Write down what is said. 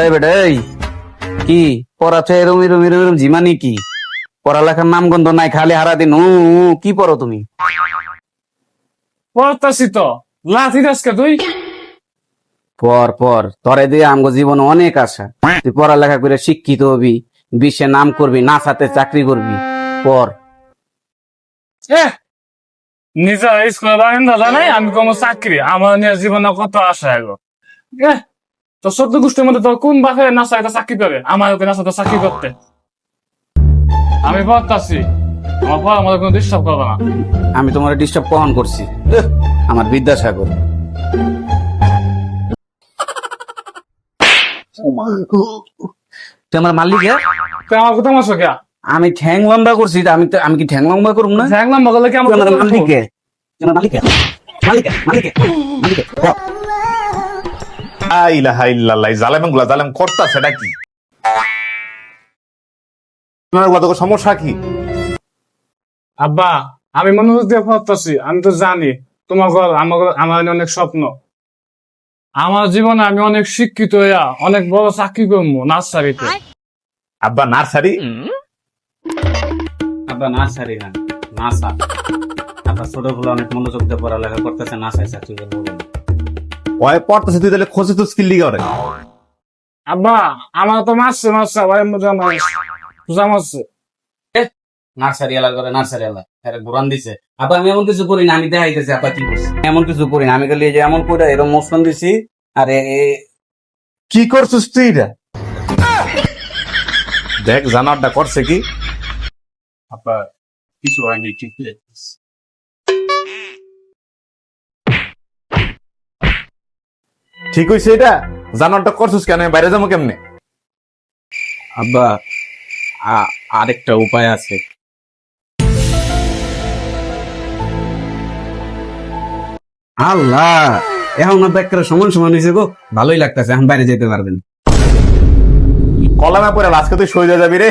এই বেটা এই কি পড়াচ্ছে এরম এরম এরম এরম জিমানি কি পড়ালেখার নাম গন্ধ নাই খালি হারা দিন কি পড়ো তুমি? পড়তাছি তো লাথি দাসকে তুই পর পর তরে দিয়ে আমগো জীবন অনেক আশা, তুই পড়ালেখা করে শিক্ষিত হবি, বিশ্বে নাম করবি, নাসাতে চাকরি করবি। পর নিজে স্কুলে বারান্দা জানাই আমি কোনো চাকরি আমার নিয়ে জীবনে কত আশা এগো তো সদ্য গোষ্ঠীর মধ্যে তো কোন বাপে নাচাইতে চাকরি পাবে আমার ওকে নাচাতে চাকরি করতে আমি পড়তাছি আমার পড়ার মধ্যে কোনো ডিস্টার্ব করবে না। আমি তোমার ডিস্টার্ব কখন করছি? আমার বিদ্যাসাগর। তুই আমার মালিক? তো আমার কথা মাসো কে আমি ঠ্যাং লম্বা করছি, আমি কি ঠ্যাং লম্বা করবো না? দেখলাম বগলে কি আমার মালিকে মালিকে মালিকে মালিকে মালিকে ইলাহা ইল্লাল্লাহ, জালেম গুলা জালেম করতাছে এটা কি? তোমার সমস্যা কি? আব্বা আমি মনোযোগ দিয়ে পড়তাছি, আমি তো জানি তোমার ঘর আমার অনেক স্বপ্ন, আমার জীবনে আমি অনেক শিক্ষিত হইয়া অনেক বড় চাকরি করবো নার্সারিতে। আব্বা নার্সারি? আব্বা নার্সারি না, নাসা। আব্বা ছোটগুলো অনেক মনোযোগ দিয়ে পড়ালেখা করতেছে, নাসায় চাকরি করবো। ওই পড়তেছে, তুই তাহলে খোঁজে তো স্কিল লিগে ওরে। আব্বা আমার তো মারছে মারছে ভাই মারছে নার্সারি এলা করে নার্সারি এলা ঘুরান দিছে। আব্বা আমি এমন কিছু করি না, আমি দেখাইতেছি আব্বা কি করছি। এমন কিছু করি না, আমি খালি এই যে এমন করে এরকম মোশন দিছি। আরে কি করছিস তুই এটা? দেখ জানারটা করছে কি? আব্বা কিছু হয়নি, ঠিক ঠিক হয়েছে এটা? জানারটা করছিস কেন? আমি বাইরে যাবো কেমনে? আব্বা আরেকটা উপায় আছে। আল্লাহ এখন ব্যাগটা সমান সমান হয়েছে গো, ভালোই লাগতেছে, এখন বাইরে যেতে পারবেন। কলামে পড়ে আজকে তুই সই যাবি রে।